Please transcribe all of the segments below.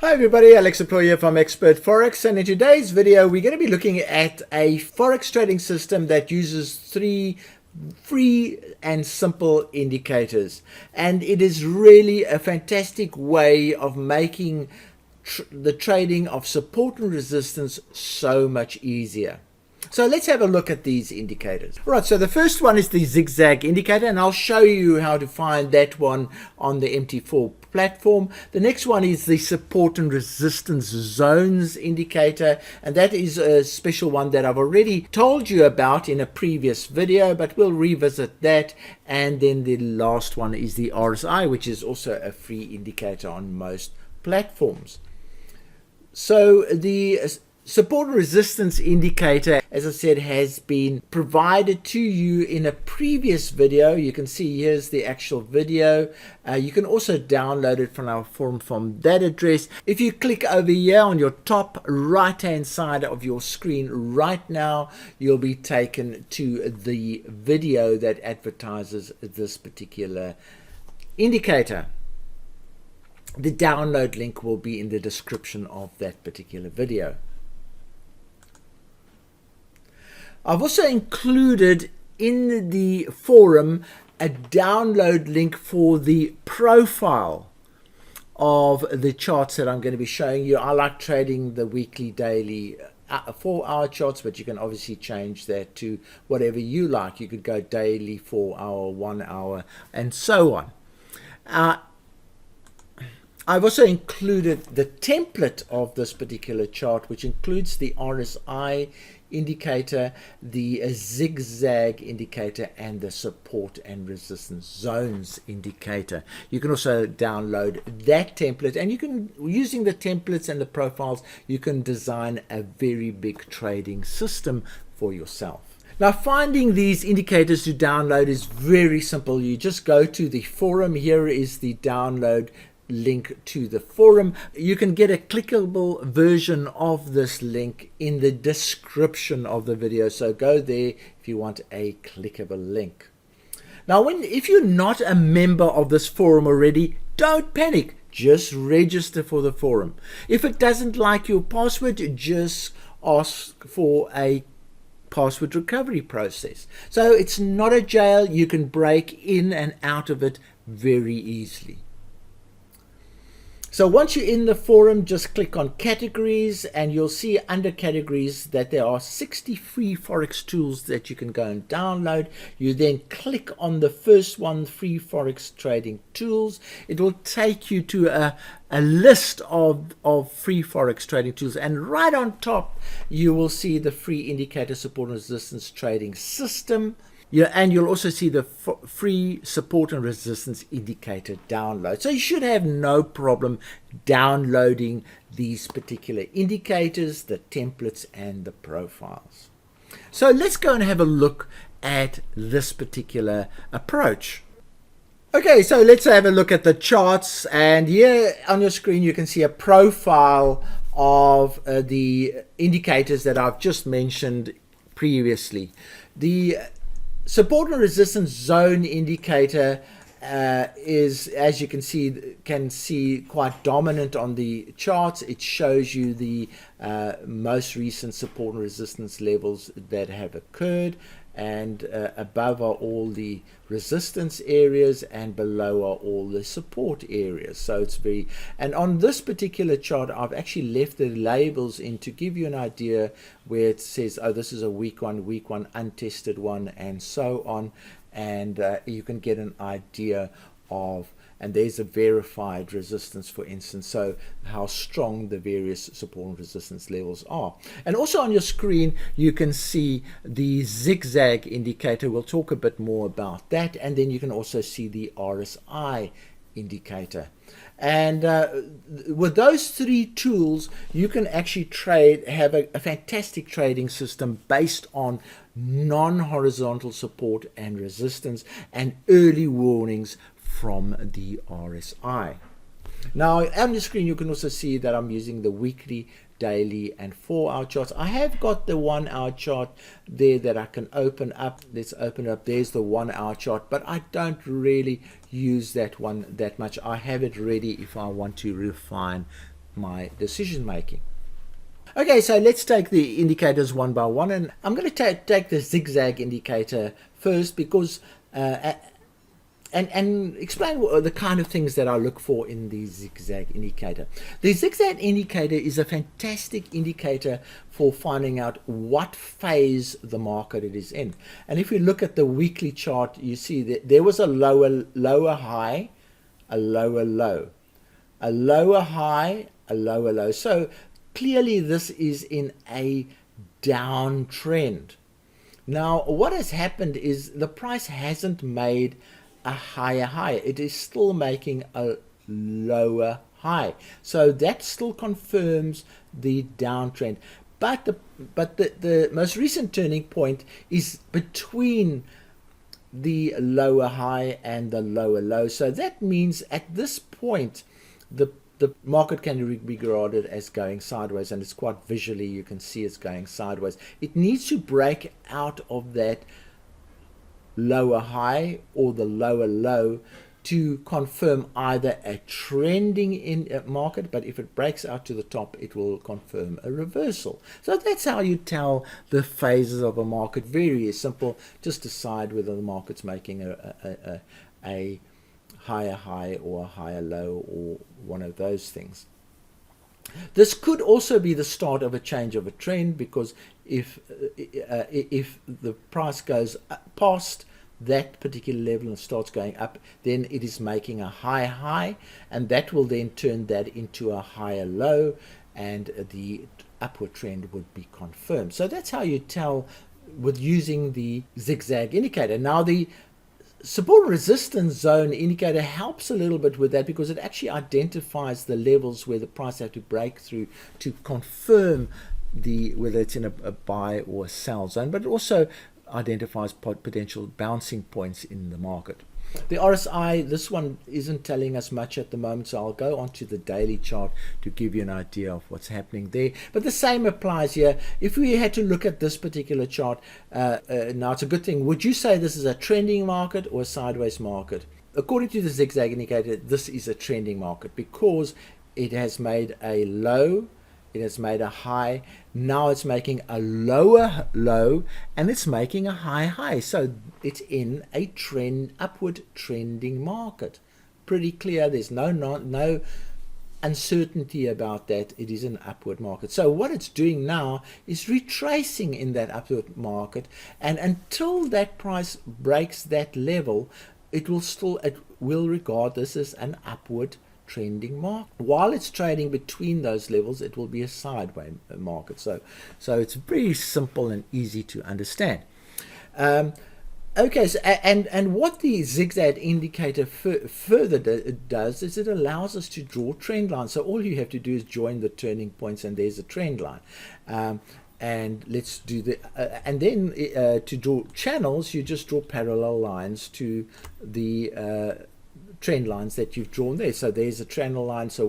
Hi everybody, Alex Employer here from Expert Forex, and in today's video we're going to be looking at a Forex trading system that uses three free and simple indicators, and it is really a fantastic way of making the trading of support and resistance so much easier. So let's have a look at these indicators. Right, so the first one is the Zig Zag Indicator, and I'll show you how to find that one on the MT4 platform. The next one is the Support and Resistance Zones Indicator, and that is a special one that I've already told you about in a previous video, but we'll revisit that. And then the last one is the RSI, which is also a free indicator on most platforms. So the Support and Resistance Indicator, as I said, has been provided to you in a previous video. You can see here's the actual video. You can also download it from our forum from that address. If you click over here on your top right hand side of your screen right now, you'll be taken to the video that advertises this particular indicator. The download link will be in the description of that particular video. I've also included in the forum a download link for the profile of the charts that I'm going to be showing you. I like trading the weekly, daily, 4-hour charts, but you can obviously change that to whatever you like. You could go daily, 4-hour, 1 hour, and so on. I've also included the template of this particular chart, which includes the RSI indicator, the Zig Zag indicator, and the support and resistance zones indicator. You can also download that template, and you can, using the templates and the profiles, you can design a very big trading system for yourself. Now, finding these indicators to download is very simple. You just go to the forum. Here is the download link to the forum. You can get a clickable version of this link in the description of the video, so go there if you want a clickable link. Now, if you're not a member of this forum already, don't panic. Just register for the forum. If it doesn't like your password, just ask for a password recovery process. So it's not a jail. You can break in and out of it very easily. So once you're in the forum, just click on categories, and you'll see under categories that there are 60 free Forex tools that you can go and download. You then click on the first one, free Forex trading tools. It will take you to a list of free Forex trading tools, and right on top you will see the free indicator support and resistance trading system. Yeah, and you'll also see the free support and resistance indicator download. So you should have no problem downloading these particular indicators, the templates, and the profiles. So let's go and have a look at this particular approach. Okay, so let's have a look at the charts, and here on your screen you can see a profile of the indicators that I've just mentioned previously. The support and resistance zone indicator is, as you can see quite dominant on the charts. It shows you the most recent support and resistance levels that have occurred, and above are all the resistance areas, and below are all the support areas. So it's very, and on this particular chart I've actually left the labels in to give you an idea where it says, oh, this is a weak one, untested one, and so on, and you can get an idea of, and there's a verified resistance, for instance, so how strong the various support and resistance levels are. And also on your screen you can see the Zig Zag indicator. We'll talk a bit more about that, and then you can also see the RSI indicator. And with those three tools you can actually have a fantastic trading system based on non-horizontal support and resistance and early warnings from the RSI. Now on the screen you can also see that I'm using the weekly, daily, and 4-hour charts. I have got the 1-hour chart there that I can open up. Let's open it up. There's the 1-hour chart, but I don't really use that one that much. I have it ready if I want to refine my decision making. Okay, so let's take the indicators one by one, and I'm going to take the zigzag indicator first because and explain the kind of things that I look for in the zigzag indicator. The zigzag indicator is a fantastic indicator for finding out what phase the market it is in. And if you look at the weekly chart, you see that there was a lower high, a lower low, a lower high, a lower low. So clearly this is in a downtrend. Now what has happened is the price hasn't made a higher high. It is still making a lower high. So that still confirms the downtrend. But the most recent turning point is between the lower high and the lower low. So that means at this point the market can be regarded as going sideways, and it's quite visually you can see it's going sideways. It needs to break out of that lower high or the lower low to confirm either a trending in market, but if it breaks out to the top it will confirm a reversal. So that's how you tell the phases of a market. Very simple. Just decide whether the market's making a higher high or a higher low or one of those things. This could also be the start of a change of a trend, because if the price goes past that particular level and starts going up, then it is making a high high, and that will then turn that into a higher low, and the upward trend would be confirmed. So that's how you tell with using the zigzag indicator. Now the support and resistance zone indicator helps a little bit with that, because it actually identifies the levels where the price have to break through to confirm whether it's in a buy or a sell zone, but it also identifies potential bouncing points in the market. The RSI, this one isn't telling us much at the moment, so I'll go onto the daily chart to give you an idea of what's happening there. But the same applies here. If we had to look at this particular chart, now it's a good thing. Would you say this is a trending market or a sideways market? According to the zigzag indicator, this is a trending market because it has made a low, it has made a high, now it's making a lower low, and it's making a high high. So it's in a upward trending market. Pretty clear. There's no uncertainty about that. It is an upward market. So what it's doing now is retracing in that upward market, and until that price breaks that level, it will regard this as an upward trending market. While it's trading between those levels, it will be a sideways market. So it's very simple and easy to understand. Okay, so and what the zigzag indicator further does is it allows us to draw trend lines. So all you have to do is join the turning points, and there's a trend line. And let's do and then to draw channels, you just draw parallel lines to the trend lines that you've drawn there. So there's a channel line. So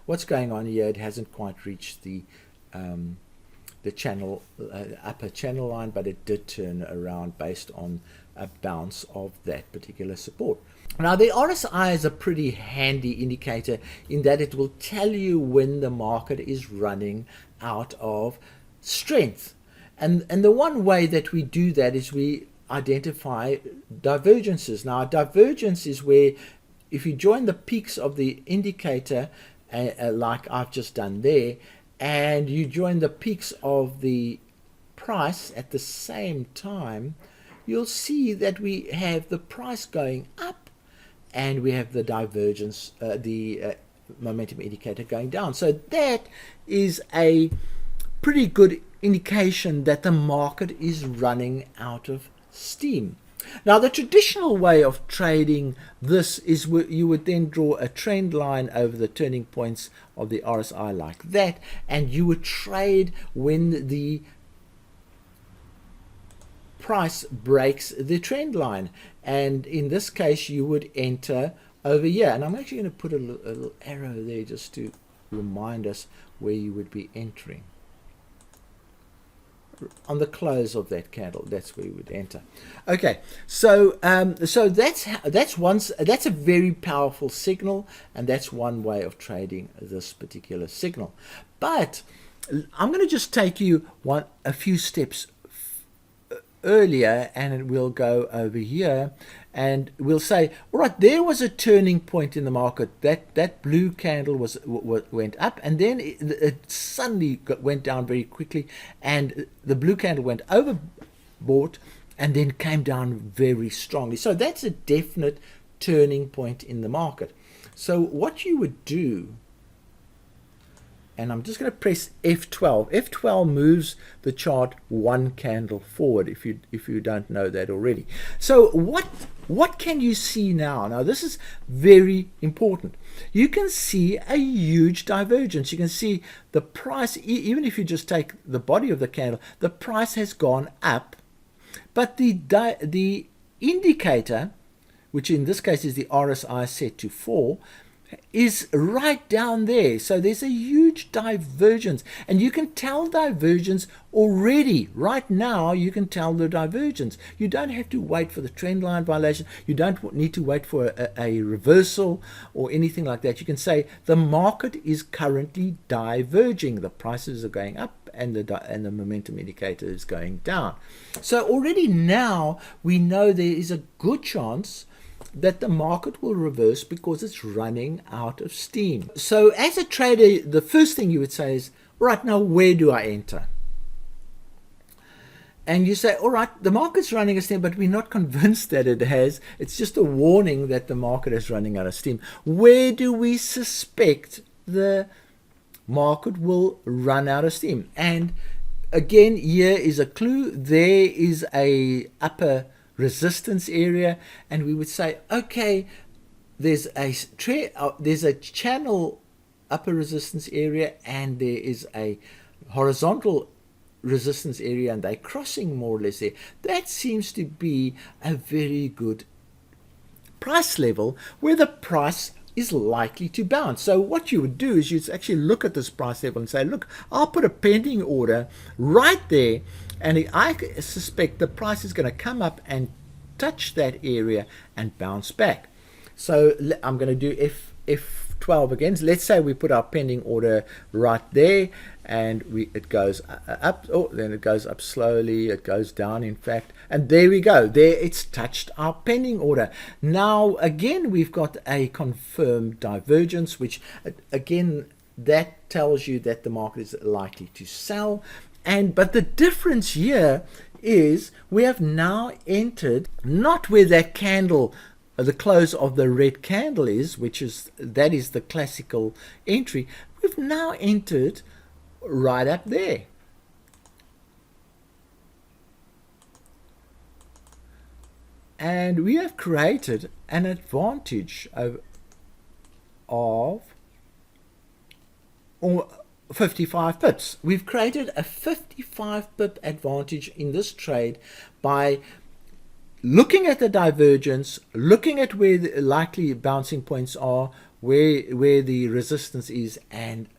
what's going on here? It hasn't quite reached the channel upper channel line, but it did turn around based on a bounce of that particular support. Now the RSI is a pretty handy indicator in that it will tell you when the market is running out of strength, and the one way that we do that is we identify divergences. Now a divergence is where if you join the peaks of the indicator, like I've just done there, and you join the peaks of the price at the same time, you'll see that we have the price going up and we have the divergence, the momentum indicator going down. So that is a pretty good indication that the market is running out of steam. Now the traditional way of trading this is you would then draw a trend line over the turning points of the RSI like that, and you would trade when the price breaks the trend line, and in this case you would enter over here. And I'm actually going to put a little arrow there just to remind us where you would be entering. on the close of that candle. That's where we would enter. Okay, so that's a very powerful signal, and that's one way of trading this particular signal. But I'm going to just take you a few steps earlier, and we'll go over here and we'll say, all right, there was a turning point in the market. That blue candle went up, and then it suddenly went down very quickly, and the blue candle went overbought and then came down very strongly. So that's a definite turning point in the market. So what you would do, and I'm just going to press F12. F12 moves the chart one candle forward, if you don't know that already. So what can you see now? Now this is very important. You can see a huge divergence. You can see the price, even if you just take the body of the candle, the price has gone up, but the indicator, which in this case is the RSI set to 4, is right down there. So there's a huge divergence, and you can tell divergence already. Right now you can tell the divergence. You don't have to wait for the trend line violation. You don't need to wait for a reversal or anything like that. You can say the market is currently diverging. The prices are going up and the momentum indicator is going down. So already now we know there is a good chance that the market will reverse because it's running out of steam. So as a trader, the first thing you would say is, right, now where do I enter? And you say, all right, the market's running out of steam, but we're not convinced that it has. It's just a warning that the market is running out of steam. Where do we suspect the market will run out of steam? And again, here is a clue. There is a upper resistance area, and we would say, okay, there's a channel upper resistance area, and there is a horizontal resistance area, and they're crossing more or less there. That seems to be a very good price level where the price is likely to bounce. So what you would do is you'd actually look at this price level and say, look, I'll put a pending order right there, and I suspect the price is going to come up and touch that area and bounce back. So I'm going to do F12 again. So let's say we put our pending order right there, and it goes up. Oh, then it goes up slowly. It goes down, in fact, and there we go. There, it's touched our pending order. Now again, we've got a confirmed divergence, which again, that tells you that the market is likely to sell. But the difference here is we have now entered not where that candle, the close of the red candle is, that is the classical entry. We've now entered right up there. And we have created an advantage of 55 pips. We've created a 55 pip advantage in this trade by looking at the divergence, looking at where the likely bouncing points are, where the resistance is, and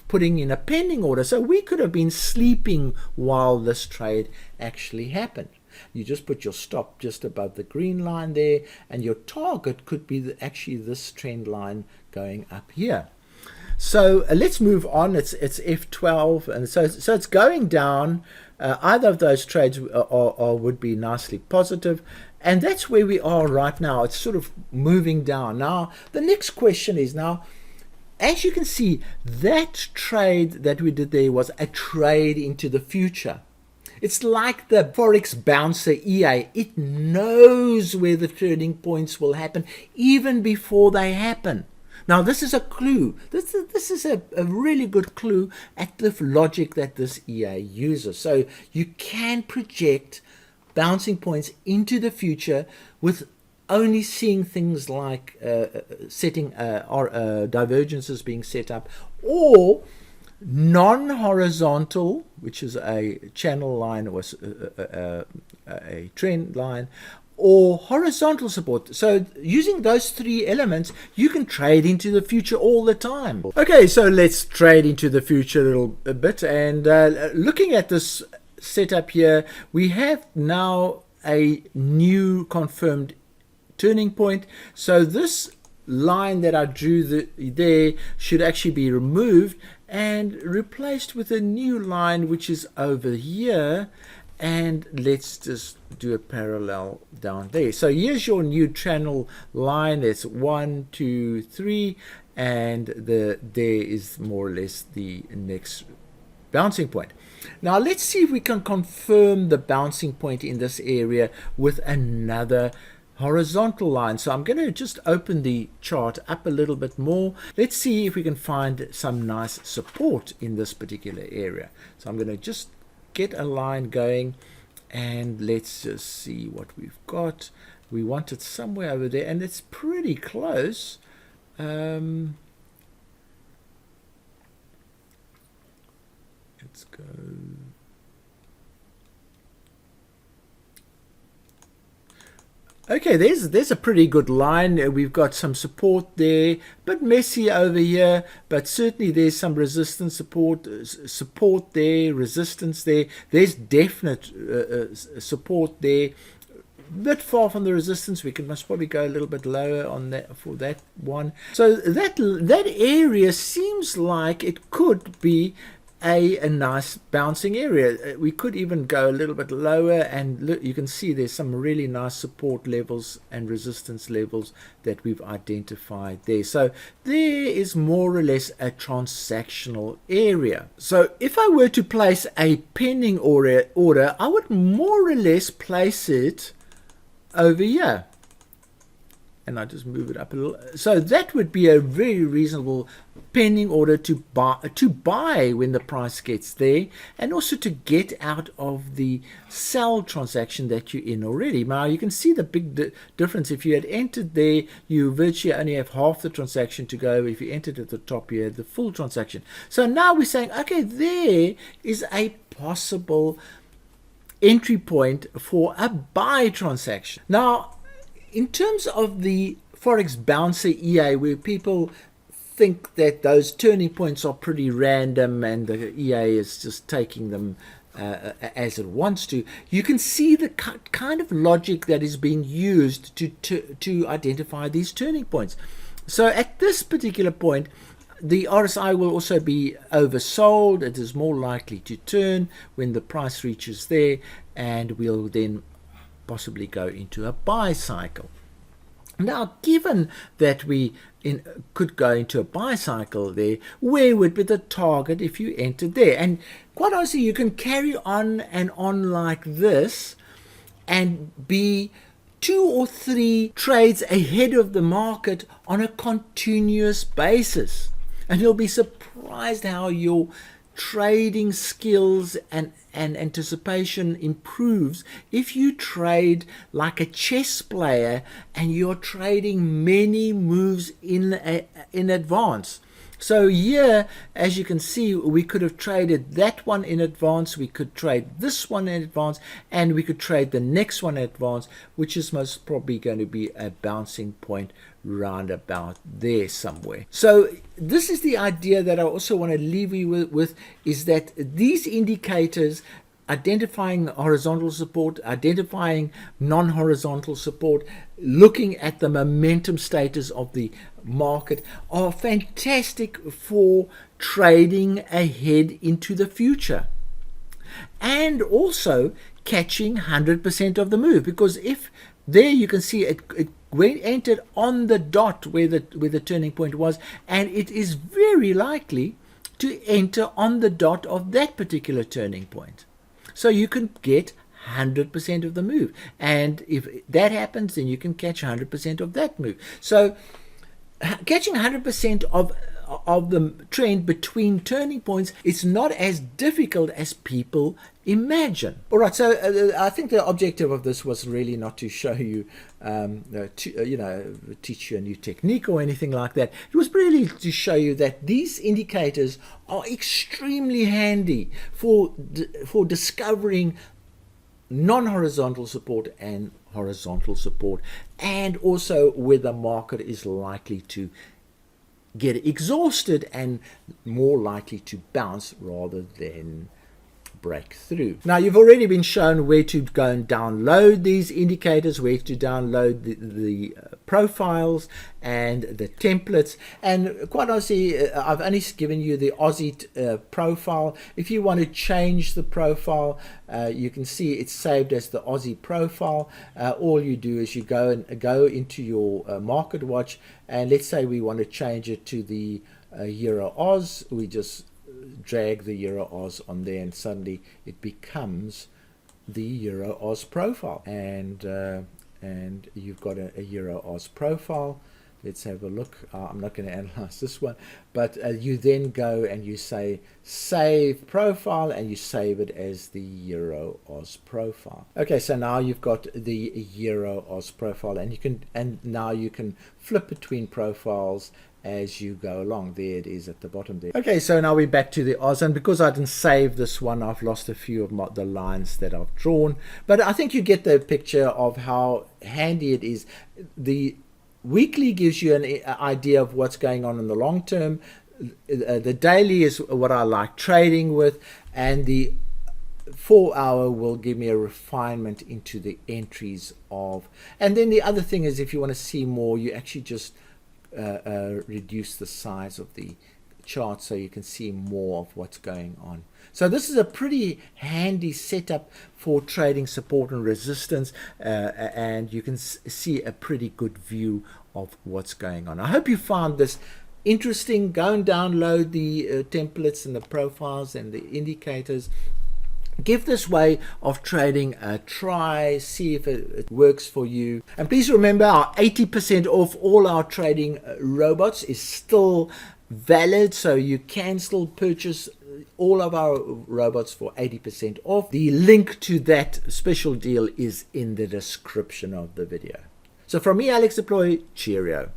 putting in a pending order. So we could have been sleeping while this trade actually happened. You just put your stop just above the green line there, and your target could be actually this trend line going up here. So let's move on. It's F12, and so it's going down. Either of those trades would be nicely positive, and that's where we are right now. It's sort of moving down. Now the next question is, now as you can see, that trade that we did there was a trade into the future. It's like the Forex bouncer EA. It knows where the turning points will happen even before they happen. Now this is a clue. This is a really good clue at the logic that this EA uses. So you can project bouncing points into the future with only seeing things like setting divergences being set up, or non-horizontal, which is a channel line or a trend line, or horizontal support. So using those three elements, you can trade into the future all the time. Okay, so let's trade into the future a little bit, and looking at this setup here, we have now a new confirmed turning point. So this line that I drew there should actually be removed and replaced with a new line which is over here. And let's just do a parallel down there. So here's your new channel line. It's 1, 2, 3, and there is more or less the next bouncing point. Now let's see if we can confirm the bouncing point in this area with another horizontal line. So I'm going to just open the chart up a little bit more. Let's see if we can find some nice support in this particular area. So I'm going to just get a line going, and let's just see what we've got. We want it somewhere over there, and it's pretty close. Let's go. Okay, there's a pretty good line. We've got some support there, a bit messy over here, but certainly there's some resistance support there, resistance there. There's definite support there. A bit far from the resistance. We must probably go a little bit lower on that for that one. So that area seems like it could be a nice bouncing area. We could even go a little bit lower, and look, you can see there's some really nice support levels and resistance levels that we've identified there. So there is more or less a transactional area. So if I were to place a pending order, I would more or less place it over here. And I just move it up a little. So that would be a very reasonable pending order to buy when the price gets there, and also to get out of the sell transaction that you're in already. Now you can see the big difference. If you had entered there, you virtually only have half the transaction to go. If you entered at the top, you had the full transaction. So now we're saying, okay, there is a possible entry point for a buy transaction. Now, in terms of the Forex Bouncer EA, where people think that those turning points are pretty random and the EA is just taking them as it wants to, you can see the kind of logic that is being used to identify these turning points. So at this particular point, the RSI will also be oversold. It is more likely to turn when the price reaches there, and we'll then possibly go into a buy cycle. Now, given that we could go into a buy cycle there, where would be the target if you entered there? And quite honestly, you can carry on and on like this and be 2 or 3 trades ahead of the market on a continuous basis. And you'll be surprised how your trading skills and anticipation improves if you trade like a chess player and you're trading many moves in advance. So here, as you can see, we could have traded that one in advance, we could trade this one in advance, and we could trade the next one in advance, which is most probably going to be a bouncing point round about there somewhere. So this is the idea that I also want to leave you with is that these indicators, identifying horizontal support, identifying non-horizontal support, looking at the momentum status of the market, are fantastic for trading ahead into the future, and also catching 100% of the move, because if there you can see it entered on the dot where the turning point was, and it is very likely to enter on the dot of that particular turning point. So you can get 100% of the move, and if that happens, then you can catch 100% of that move. So catching 100% of the trend between turning points, it's not as difficult as people imagine. All right, so I think the objective of this was really not to show you, teach you a new technique or anything like that. It was really to show you that these indicators are extremely handy for discovering non-horizontal support and horizontal support, and also where the market is likely to get exhausted and more likely to bounce rather than break through. Now, you've already been shown where to go and download these indicators, where to download the profiles and the templates. And quite honestly, I've only given you the Aussie profile. If you want to change the profile, you can see it's saved as the Aussie profile. All you do is you go into your market watch, and let's say we want to change it to the Euro Oz. We just drag the Euro Oz on there, and suddenly it becomes the Euro Oz profile, and you've got a Euro Oz profile. Let's have a look. I'm not going to analyze this one, but you then go and you say save profile, and you save it as the Euro Oz profile. Okay, so now you've got the Euro Oz profile, and now you can flip between profiles as you go along. There it is at the bottom there. Okay, so now we're back to the Oz, and because I didn't save this one, I've lost a few of the lines that I've drawn, but I think you get the picture of how handy it is. The weekly gives you an idea of what's going on in the long term. The daily is what I like trading with, and the 4 hour will give me a refinement into the entries of. And then the other thing is, if you want to see more, you actually just reduce the size of the chart so you can see more of what's going on. So this is a pretty handy setup for trading support and resistance, and you can see a pretty good view of what's going on. I hope you found this interesting. Go and download the templates and the profiles and the indicators. Give this way of trading a try, see if it works for you. And please remember, our 80% off all our trading robots is still valid, so you can still purchase all of our robots for 80% off. The link to that special deal is in the description of the video. So from me, Alex Deploy, cheerio.